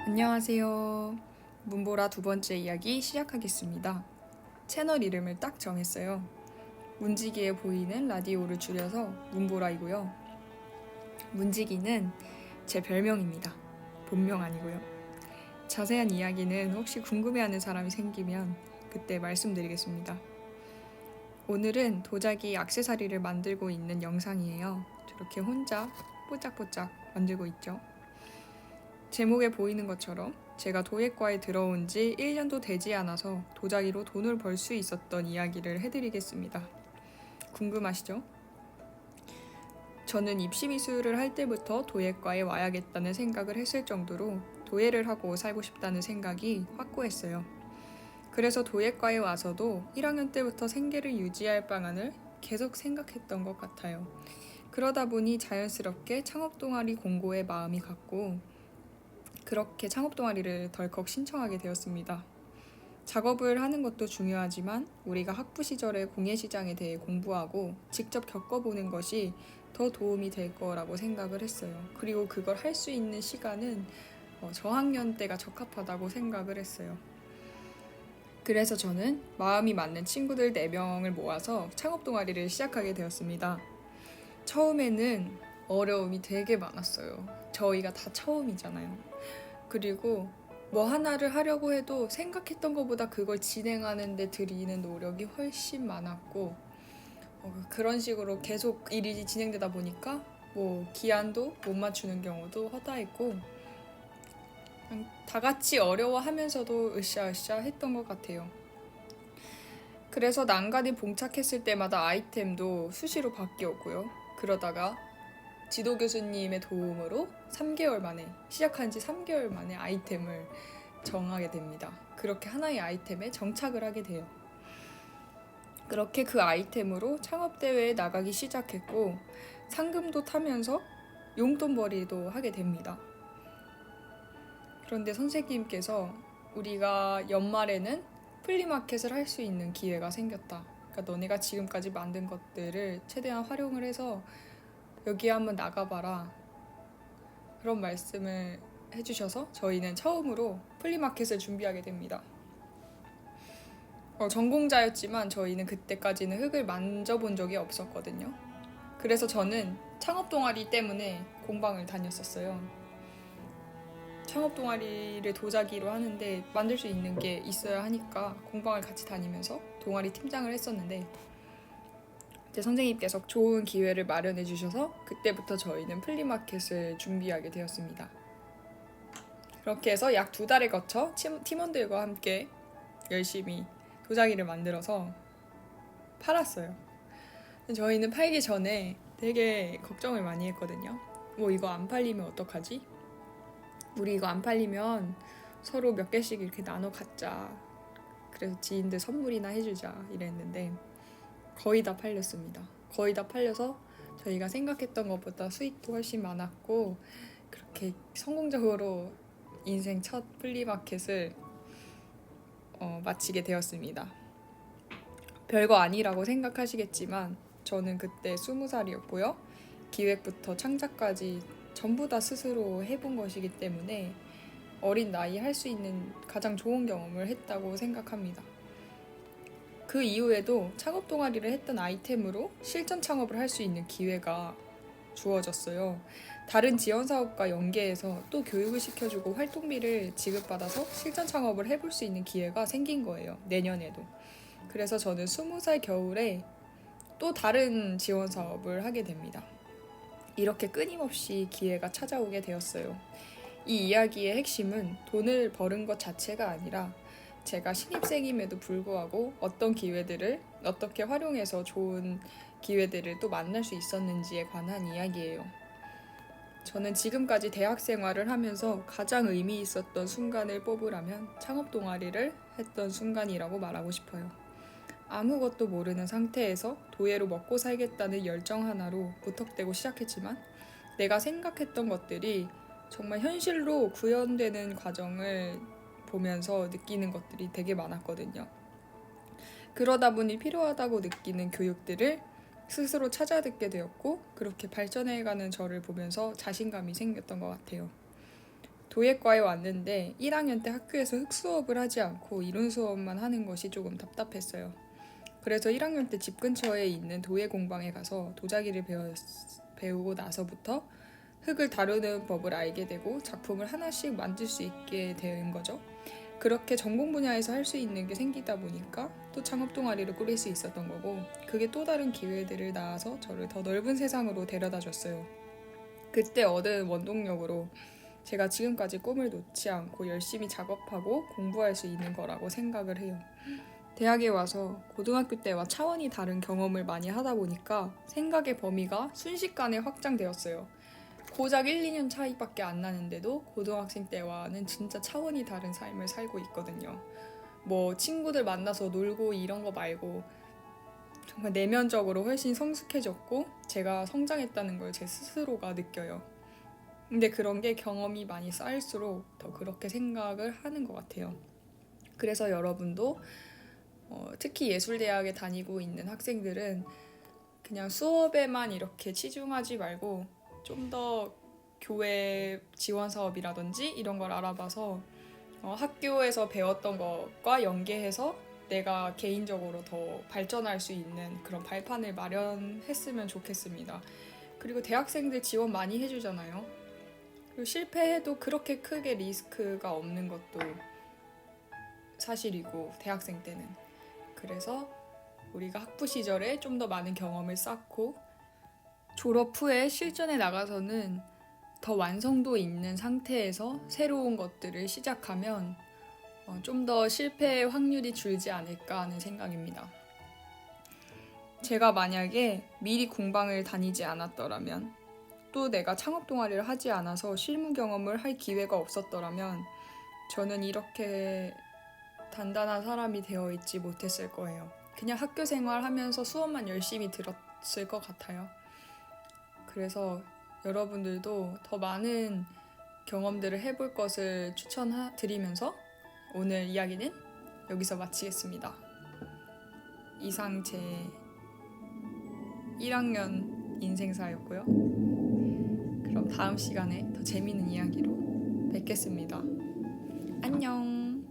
안녕하세요. 문보라 두 번째 이야기 시작하겠습니다. 채널 이름을 딱 정했어요. 문지기에 보이는 라디오를 줄여서 문보라이고요. 문지기는 제 별명입니다. 본명 아니고요. 자세한 이야기는 혹시 궁금해하는 사람이 생기면 그때 말씀드리겠습니다. 오늘은 도자기 액세서리를 만들고 있는 영상이에요. 저렇게 혼자 뽀짝뽀짝 만들고 있죠. 제목에 보이는 것처럼 제가 도예과에 들어온 지 1년도 되지 않아서 도자기로 돈을 벌 수 있었던 이야기를 해드리겠습니다. 궁금하시죠? 저는 입시미술을 할 때부터 도예과에 와야겠다는 생각을 했을 정도로 도예를 하고 살고 싶다는 생각이 확고했어요. 그래서 도예과에 와서도 1학년 때부터 생계를 유지할 방안을 계속 생각했던 것 같아요. 그러다 보니 자연스럽게 창업동아리 공고에 마음이 갔고 그렇게 창업동아리를 덜컥 신청하게 되었습니다. 작업을 하는 것도 중요하지만 우리가 학부 시절에 공예시장에 대해 공부하고 직접 겪어보는 것이 더 도움이 될 거라고 생각을 했어요. 그리고 그걸 할 수 있는 시간은 저학년 때가 적합하다고 생각을 했어요. 그래서 저는 마음이 맞는 친구들 4명을 모아서 창업동아리를 시작하게 되었습니다. 처음에는 어려움이 되게 많았어요. 저희가 다 처음이잖아요. 그리고 뭐 하나를 하려고 해도 생각했던 것보다 그걸 진행하는데 들이는 노력이 훨씬 많았고 그런 식으로 계속 일이 진행되다 보니까 뭐 기한도 못 맞추는 경우도 허다했고 다 같이 어려워하면서도 으쌰으쌰 했던 것 같아요. 그래서 난간에 봉착했을 때마다 아이템도 수시로 바뀌었고요. 그러다가 지도 교수님의 도움으로 3개월 만에 시작한 지 3개월 만에 아이템을 정하게 됩니다. 그렇게 하나의 아이템에 정착을 하게 돼요. 그렇게 그 아이템으로 창업대회에 나가기 시작했고 상금도 타면서 용돈벌이도 하게 됩니다. 그런데 선생님께서 우리가 연말에는 플리마켓을 할 수 있는 기회가 생겼다. 그러니까 너네가 지금까지 만든 것들을 최대한 활용을 해서 여기에 한번 나가봐라. 그런 말씀을 해주셔서 저희는 처음으로 플리마켓을 준비하게 됩니다. 전공자였지만 저희는 그때까지는 흙을 만져본 적이 없었거든요. 그래서 저는 창업 동아리 때문에 공방을 다녔었어요. 창업 동아리를 도자기로 하는데 만들 수 있는 게 있어야 하니까 공방을 같이 다니면서 동아리 팀장을 했었는데 제 선생님께서 좋은 기회를 마련해 주셔서 그때부터 저희는 플리마켓을 준비하게 되었습니다. 그렇게 해서 약 2달에 거쳐 팀원들과 함께 열심히 도자기를 만들어서 팔았어요. 저희는 팔기 전에 되게 걱정을 많이 했거든요. 뭐 이거 안 팔리면 어떡하지? 우리 이거 안 팔리면 서로 몇 개씩 이렇게 나눠 갖자. 그래서 지인들 선물이나 해주자 이랬는데 거의 다 팔렸습니다. 거의 다 팔려서 저희가 생각했던 것보다 수익도 훨씬 많았고 그렇게 성공적으로 인생 첫 플리마켓을 마치게 되었습니다. 별거 아니라고 생각하시겠지만 저는 그때 20살이었고요. 기획부터 창작까지 전부 다 스스로 해본 것이기 때문에 어린 나이에 할 수 있는 가장 좋은 경험을 했다고 생각합니다. 그 이후에도 창업 동아리를 했던 아이템으로 실전 창업을 할 수 있는 기회가 주어졌어요. 다른 지원 사업과 연계해서 또 교육을 시켜주고 활동비를 지급받아서 실전 창업을 해볼 수 있는 기회가 생긴 거예요. 내년에도. 그래서 저는 20살 겨울에 또 다른 지원 사업을 하게 됩니다. 이렇게 끊임없이 기회가 찾아오게 되었어요. 이 이야기의 핵심은 돈을 버는 것 자체가 아니라 제가 신입생임에도 불구하고 어떤 기회들을 어떻게 활용해서 좋은 기회들을 또 만날 수 있었는지에 관한 이야기예요. 저는 지금까지 대학 생활을 하면서 가장 의미 있었던 순간을 뽑으라면 창업 동아리를 했던 순간이라고 말하고 싶어요. 아무것도 모르는 상태에서 도예로 먹고 살겠다는 열정 하나로 무턱대고 시작했지만 내가 생각했던 것들이 정말 현실로 구현되는 과정을 보면서 느끼는 것들이 되게 많았거든요. 그러다 보니 필요하다고 느끼는 교육들을 스스로 찾아 듣게 되었고 그렇게 발전해가는 저를 보면서 자신감이 생겼던 것 같아요. 도예과에 왔는데 1학년 때 학교에서 흙 수업을 하지 않고 이론 수업만 하는 것이 조금 답답했어요. 그래서 1학년 때 집 근처에 있는 도예 공방에 가서 도자기를 배우고 나서부터 흙을 다루는 법을 알게 되고 작품을 하나씩 만들 수 있게 된 거죠. 그렇게 전공 분야에서 할 수 있는 게 생기다 보니까 또 창업 동아리를 꾸릴 수 있었던 거고, 그게 또 다른 기회들을 낳아서 저를 더 넓은 세상으로 데려다 줬어요. 그때 얻은 원동력으로 제가 지금까지 꿈을 놓지 않고 열심히 작업하고 공부할 수 있는 거라고 생각을 해요. 대학에 와서 고등학교 때와 차원이 다른 경험을 많이 하다 보니까 생각의 범위가 순식간에 확장되었어요. 고작 1, 2년 차이밖에 안 나는데도 고등학생 때와는 진짜 차원이 다른 삶을 살고 있거든요. 뭐 친구들 만나서 놀고 이런 거 말고 정말 내면적으로 훨씬 성숙해졌고 제가 성장했다는 걸 제 스스로가 느껴요. 근데 그런 게 경험이 많이 쌓일수록 더 그렇게 생각을 하는 것 같아요. 그래서 여러분도 특히 예술대학에 다니고 있는 학생들은 그냥 수업에만 이렇게 치중하지 말고 좀 더 교회 지원 사업이라든지 이런 걸 알아봐서 학교에서 배웠던 것과 연계해서 내가 개인적으로 더 발전할 수 있는 그런 발판을 마련했으면 좋겠습니다. 그리고 대학생들 지원 많이 해주잖아요. 그리고 실패해도 그렇게 크게 리스크가 없는 것도 사실이고 대학생 때는. 그래서 우리가 학부 시절에 좀 더 많은 경험을 쌓고 졸업 후에 실전에 나가서는 더 완성도 있는 상태에서 새로운 것들을 시작하면 좀 더 실패 확률이 줄지 않을까 하는 생각입니다. 제가 만약에 미리 공방을 다니지 않았더라면, 또 내가 창업 동아리를 하지 않아서 실무 경험을 할 기회가 없었더라면 저는 이렇게 단단한 사람이 되어 있지 못했을 거예요. 그냥 학교 생활하면서 수업만 열심히 들었을 것 같아요. 그래서 여러분들도 더 많은 경험들을 해볼 것을 추천드리면서 오늘 이야기는 여기서 마치겠습니다. 이상 제 1학년 인생사였고요. 그럼 다음 시간에 더 재미있는 이야기로 뵙겠습니다. 안녕.